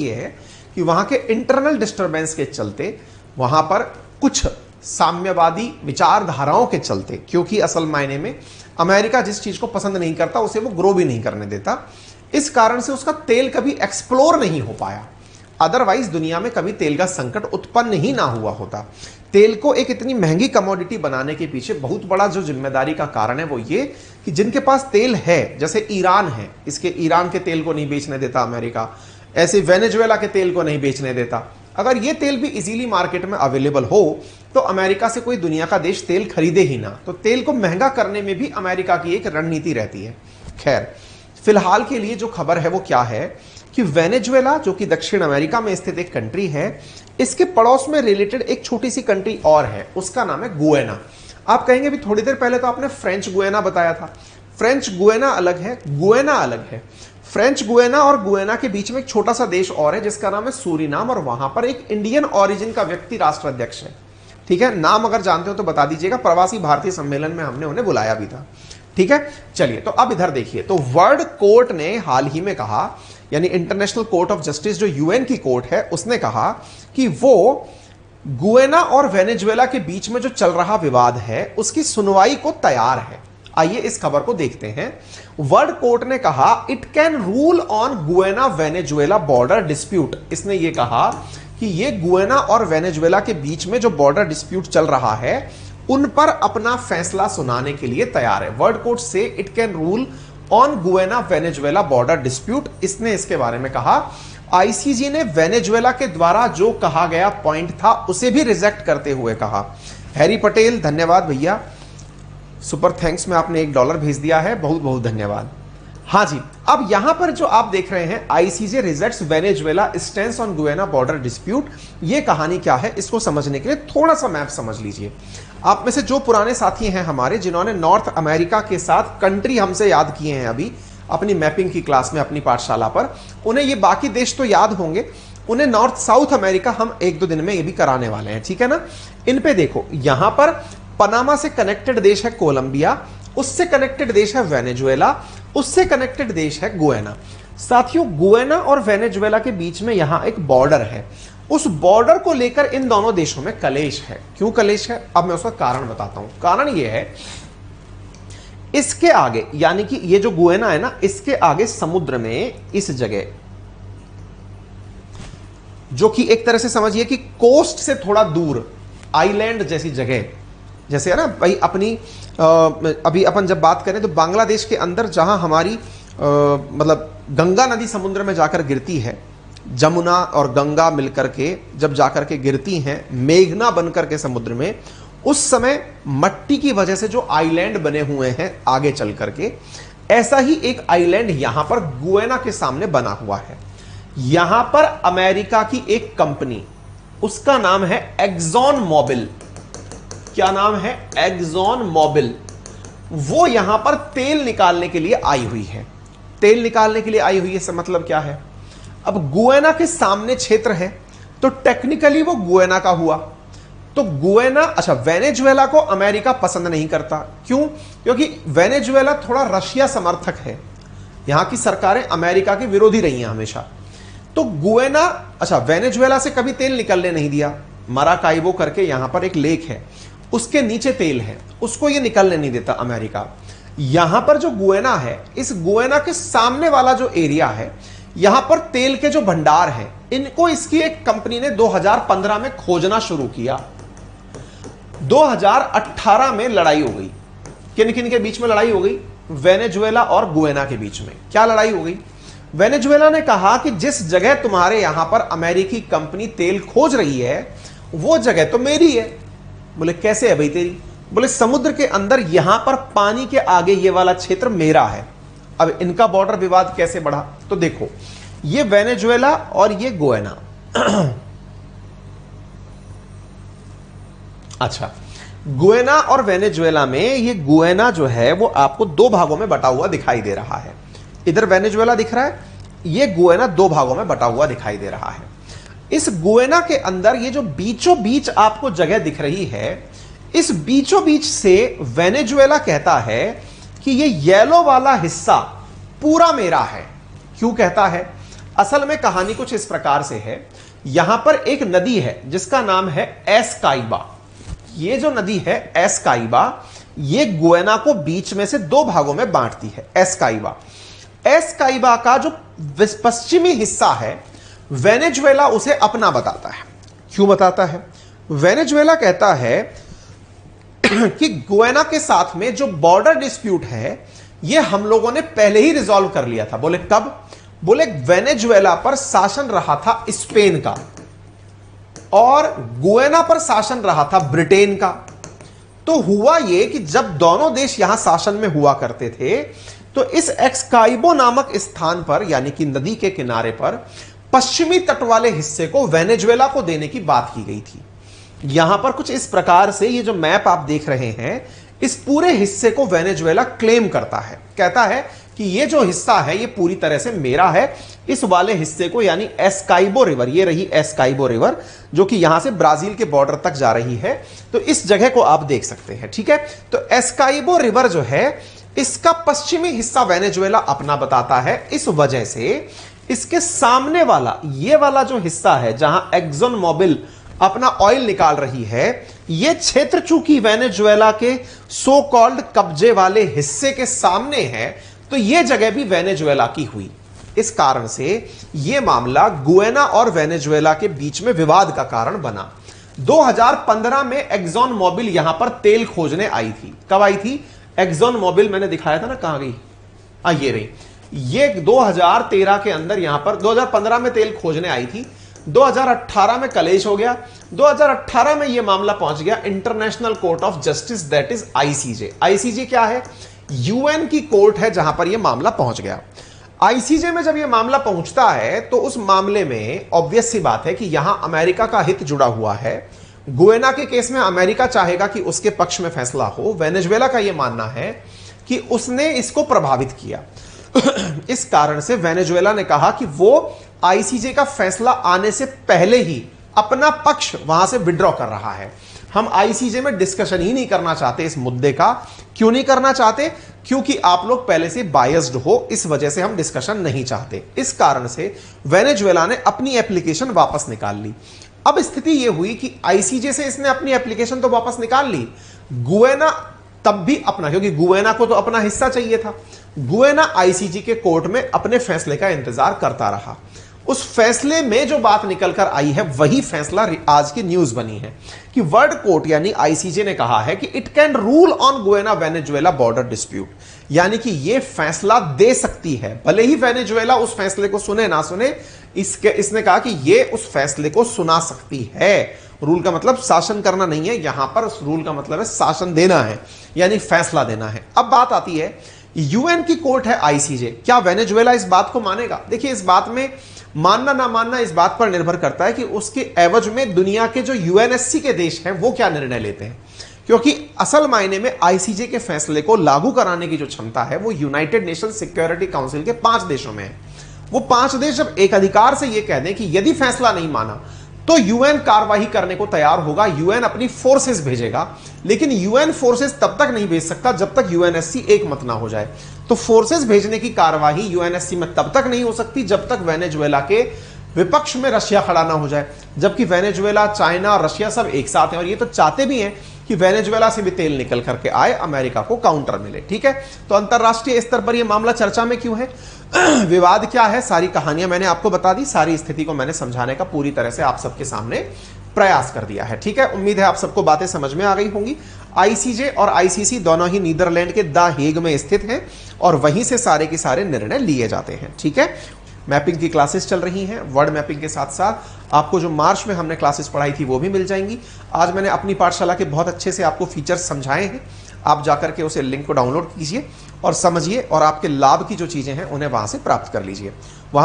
ये है कि वहां के इंटरनल डिस्टरबेंस के चलते, वहां पर कुछ साम्यवादी विचारधाराओं के चलते, क्योंकि असल मायने में अमेरिका जिस चीज को पसंद नहीं करता उसे वो ग्रो भी नहीं करने देता, इस कारण से उसका तेल कभी एक्सप्लोर नहीं हो पाया। अदरवाइज दुनिया में कभी तेल का संकट उत्पन्न ही ना हुआ होता। तेल को एक इतनी महंगी कमोडिटी बनाने के पीछे बहुत बड़ा जो जिम्मेदारी का कारण है वो ये कि जिनके पास तेल है, जैसे ईरान है, इसके ईरान के तेल को नहीं बेचने देता अमेरिका, ऐसे वेनेजुएला के तेल को नहीं बेचने देता। अगर ये तेल भी इजीली मार्केट में अवेलेबल हो तो अमेरिका से कोई दुनिया का देश तेल खरीदे ही ना। तो तेल को महंगा करने में भी अमेरिका की एक रणनीति रहती है। खैर, फिलहाल के लिए जो खबर है वो क्या है कि वेनेजुएला, जो कि दक्षिण अमेरिका में स्थित एक कंट्री है, इसके पड़ोस में रिलेटेड एक छोटी सी कंट्री और है, उसका नाम है गुयाना। आप कहेंगे भी थोड़ी देर पहले तो आपने फ्रेंच गुयाना बताया था। फ्रेंच गुयाना अलग है, गुयाना अलग है। फ्रेंच गुयाना और गुयाना के बीच में एक छोटा सा देश और है जिसका नाम है सूरीनाम, और वहां पर एक इंडियन ओरिजिन का व्यक्ति राष्ट्राध्यक्ष है। ठीक है, नाम अगर जानते हो तो बता दीजिएगा, प्रवासी भारतीय सम्मेलन में हमने उन्हें बुलाया भी था। ठीक है, चलिए तो अब इधर देखिए, तो वर्ल्ड कोर्ट ने हाल ही में कहा, यानी इंटरनेशनल कोर्ट ऑफ जस्टिस जो यूएन की कोर्ट है, उसने कहा कि वो गुयाना और वेनेजुएला के बीच में जो चल रहा विवाद है उसकी सुनवाई को तैयार है। आइए इस खबर को देखते हैं। वर्ल्ड कोर्ट ने कहा it can rule on Guyana Venezuela border dispute. इसने ये कहा कि ये गुयाना और वेनेजुएला के बीच में जो बॉर्डर डिस्प्यूट चल रहा है उन पर अपना फैसला सुनाने के लिए तैयार है। वर्ल्ड कोर्ट से it can rule on Guyana Venezuela border dispute, इसने इसके बारे में कहा। आईसीजे ने वेनेजुएला के द्वारा जो कहा गया पॉइंट था उसे भी रिजेक्ट करते हुए कहा। हैरी पटेल, धन्यवाद भैया, सुपर थैंक्स में आपने $1 भेज दिया है, बहुत बहुत धन्यवाद। हाँ जी, अब यहां पर जो आप देख रहे हैं ICJ rejects Venezuela stance on Guyana border dispute, ये कहानी क्या है इसको समझने के लिए थोड़ा सा मैप समझ लीजिए। आप में से जो पुराने साथी हैं हमारे, जिन्होंने नॉर्थ अमेरिका के साथ कंट्री हमसे याद किए हैं अभी अपनी मैपिंग की क्लास में अपनी पाठशाला पर, उन्हें ये बाकी देश तो याद होंगे, उन्हें नॉर्थ साउथ अमेरिका हम 1-2 दिन में ये भी कराने वाले हैं। ठीक है ना, इन पे देखो, यहां पर पनामा से कनेक्टेड देश है कोलंबिया, उससे कनेक्टेड देश है वेनेजुएला, उससे कनेक्टेड देश है गुयाना। साथियों, गुयाना और वेनेजुएला के बीच में यहां एक बॉर्डर है, उस बॉर्डर को लेकर इन दोनों देशों में कलेश है। क्यों कलेश है, अब मैं उसका कारण बताता हूं। कारण यह है, इसके आगे, यानी कि ये जो गुयाना है ना, इसके आगे समुद्र में इस जगह, जो कि एक तरह से समझिए कि कोस्ट से थोड़ा दूर आइलैंड जैसी जगह, जैसे है ना भाई अपनी अभी अपन जब बात करें तो बांग्लादेश के अंदर जहां हमारी मतलब गंगा नदी समुद्र में जाकर गिरती है, जमुना और गंगा मिलकर के जब जाकर के गिरती हैं मेघना बनकर के समुद्र में, उस समय मट्टी की वजह से जो आइलैंड बने हुए हैं आगे चल करके, ऐसा ही एक आइलैंड यहां पर गुयाना के सामने बना हुआ है। यहां पर अमेरिका की एक कंपनी, उसका नाम है एक्सॉन मोबिल। क्या नाम है? Exxon Mobil. वो यहां पर तेल निकालने के लिए आई हुई है। तेल निकालने के लिए आई हुई है, इसका मतलब क्या है? अब गुयाना के सामने क्षेत्र है तो टेक्निकली वो गुयाना का हुआ। तो गुयाना, अच्छा, वेनेजुएला को अमेरिका पसंद नहीं करता। क्यों? क्योंकि वेनेजुएला थोड़ा रशिया समर्थक है, यहां की सरकारें अमेरिका की विरोधी रही हैं हमेशा। तो गुयाना, अच्छा, वेनेजुएला से कभी तेल निकलने नहीं दिया। मराकाइबो करके यहां पर एक लेक है, उसके नीचे तेल है, उसको ये निकलने नहीं देता अमेरिका। यहां पर जो गुयाना है, इस गुयाना के सामने वाला जो एरिया है, यहां पर तेल के जो भंडार हैं, इनको इसकी एक कंपनी ने 2015 में खोजना शुरू किया। 2018 में लड़ाई हो गई। किन किन के बीच में लड़ाई हो गई? वेनेजुएला और गुयाना के बीच में। क्या लड़ाई हो गई? वेनेजुएला ने कहा कि जिस जगह तुम्हारे यहां पर अमेरिकी कंपनी तेल खोज रही है वो जगह तो मेरी है। बोले कैसे है भाई तेरी? बोले समुद्र के अंदर यहां पर पानी के आगे ये वाला क्षेत्र मेरा है। अब इनका बॉर्डर विवाद कैसे बढ़ा? तो देखो, ये वेनेजुएला और ये गुयाना। अच्छा, गुयाना और वेनेजुएला में, ये गुयाना जो है वो आपको 2 भागों में बटा हुआ दिखाई दे रहा है। इधर वेनेजुएला दिख रहा है, ये गुयाना 2 भागों में बटा हुआ दिखाई दे रहा है। इस गुयाना के अंदर ये जो बीचों बीच आपको जगह दिख रही है, इस बीचों बीच से वेनेजुएला कहता है कि ये येलो वाला हिस्सा पूरा मेरा है। क्यों कहता है? असल में कहानी कुछ इस प्रकार से है, यहां पर एक नदी है जिसका नाम है एस्काइबा। ये जो नदी है एस्काइबा, ये गुयाना को बीच में से दो भागों में बांटती है। एस्काइबा, एस्काइबा का जो पश्चिमी हिस्सा है वेनेजुएला उसे अपना बताता है। क्यों बताता है? वेनेजुएला कहता है कि गुयाना के साथ में जो बॉर्डर डिस्प्यूट है ये हम लोगों ने पहले ही रिजॉल्व कर लिया था। बोले कब? बोले वेनेजुएला पर शासन रहा था स्पेन का और गुयाना पर शासन रहा था ब्रिटेन का। तो हुआ यह कि जब दोनों देश यहां शासन में हुआ करते थे तो इस एस्काइबो नामक स्थान पर, यानी कि नदी के किनारे पर, पश्चिमी तट वाले हिस्से को वेनेजुएला को देने की बात की गई थी। यहां पर कुछ इस प्रकार से ये जो मैप आप देख रहे हैं, इस पूरे हिस्से को वेनेजुएला क्लेम करता है, कहता है कि ये जो हिस्सा है ये पूरी तरह से मेरा है। इस वाले हिस्से को, यानी एस्काइबो रिवर, ये रही एस्काइबो रिवर जो कि यहां से ब्राजील के बॉर्डर तक जा रही है, तो इस जगह को आप देख सकते हैं। ठीक है, तो एस्काइबो रिवर जो है इसका पश्चिमी हिस्सा वेनेजुएला अपना बताता है। इस वजह से इसके सामने वाला ये वाला जो हिस्सा है जहां एक्सॉन मोबिल अपना ऑयल निकाल रही है, यह क्षेत्र चूंकि वेनेजुएला के सो कॉल्ड कब्जे वाले हिस्से के सामने है, तो यह जगह भी वेनेजुएला की हुई। इस कारण से यह मामला गुयाना और वेनेजुएला के बीच में विवाद का कारण बना। 2015 में एक्सॉन मोबिल यहां पर तेल खोजने आई थी। कब आई थी? एक्सॉन मोबिल मैंने दिखाया था ना, कहां गई? ये रही। ये 2013 के अंदर यहां पर 2015 में तेल खोजने आई थी। 2018 में कलेश हो गया। 2018 में यह मामला पहुंच गया international court of justice, that is ICJ. ICJ क्या है? यूएन की कोर्ट है जहां पर यह मामला पहुंच गया। आईसीजे में जब यह मामला पहुंचता है तो उस मामले में ऑब्वियस सी बात है कि यहां अमेरिका का हित जुड़ा हुआ है। गुयाना के केस में अमेरिका चाहेगा कि उसके पक्ष में फैसला हो। वेनेजुएला का यह मानना है कि उसने इसको प्रभावित किया। इस कारण से वेनेजुएला ने कहा कि वो आईसीजे का फैसला आने से पहले ही अपना पक्ष वहां से विड्रॉ कर रहा है। हम आईसीजे में डिस्कशन ही नहीं करना चाहते इस मुद्दे का। क्यों नहीं करना चाहते? क्योंकि आप लोग पहले से बायस्ड हो, इस वजह से हम डिस्कशन नहीं चाहते। इस कारण से वेनेजुएला ने अपनी एप्लीकेशन वापस निकाल ली। अब स्थिति यह हुई कि आईसीजे से इसने अपनी एप्लीकेशन तो वापस निकाल ली, गुयाना तब भी अपना, क्योंकि गुयाना को तो अपना हिस्सा चाहिए था। गुयाना आईसीजे के कोर्ट में अपने फैसले का इंतजार करता रहा। उस फैसले में जो बात निकलकर आई है वही फैसला आज की न्यूज बनी है कि वर्ल्ड कोर्ट यानी आईसीजे ने कहा है कि it can rule on Guyana Venezuela border dispute, यानी कि यह फैसला दे सकती है। भले ही वेनेजुएला उस फैसले को सुने ना सुने, इसने कहा कि यह उस फैसले को सुना सकती है। रूल का मतलब शासन करना नहीं है, यहां पर रूल का मतलब है शासन देना है, यानी फैसला देना है। अब बात आती है, यूएन की कोर्ट है आईसीजे, क्या वेनेजुएला इस बात को मानेगा? देखिए, इस बात में मानना ना मानना इस बात पर निर्भर करता है कि उसके एवज में दुनिया के जो यूएनएससी के देश हैं वो क्या निर्णय लेते हैं। क्योंकि असल मायने में आईसीजे के फैसले को लागू कराने की जो क्षमता है वो यूनाइटेड नेशन सिक्योरिटी काउंसिल के 5 देशों में है। वो 5 देश जब एक अधिकार से यह कह दें कि यदि फैसला नहीं माना तो यूएन कार्रवाई करने को तैयार होगा, यूएन अपनी फोर्सेस भेजेगा। लेकिन यूएन फोर्सेस तब तक नहीं भेज सकता जब तक यूएनएससी एक मत ना हो जाए। तो फोर्सेस भेजने की कार्रवाई यूएनएससी में तब तक नहीं हो सकती जब तक वेनेजुएला के विपक्ष में रशिया खड़ा ना हो जाए। जबकि वेनेजुएला, चाइना, रशिया सब एक साथ हैं और ये तो चाहते भी हैं कि वेनेजुएला से भी तेल निकल करके आए, अमेरिका को काउंटर मिले। ठीक है, तो अंतरराष्ट्रीय स्तर पर यह मामला चर्चा में क्यों है? विवाद क्या है? सारी कहानियां मैंने आपको बता दी, सारी स्थिति को मैंने समझाने का पूरी तरह से आप सबके सामने प्रयास कर दिया है। ठीक है, उम्मीद है आप सबको बातें समझ में आ गई होंगी। आईसीजे और आईसीसी दोनों ही नीदरलैंड के द हेग में स्थित हैं और वहीं से सारे के सारे निर्णय लिए जाते हैं। ठीक है, मैपिंग की क्लासेस चल रही हैं, वर्ड मैपिंग के साथ साथ आपको जो मार्च में हमने क्लासेस पढ़ाई थी वो भी मिल जाएंगी। आज मैंने अपनी पाठशाला के बहुत अच्छे से आपको फीचर्स समझाए हैं, आप जाकर के उसे लिंक को डाउनलोड कीजिए और समझिए और आपके लाभ की जो चीजें हैं उन्हें वहां से प्राप्त कर लीजिए। वहां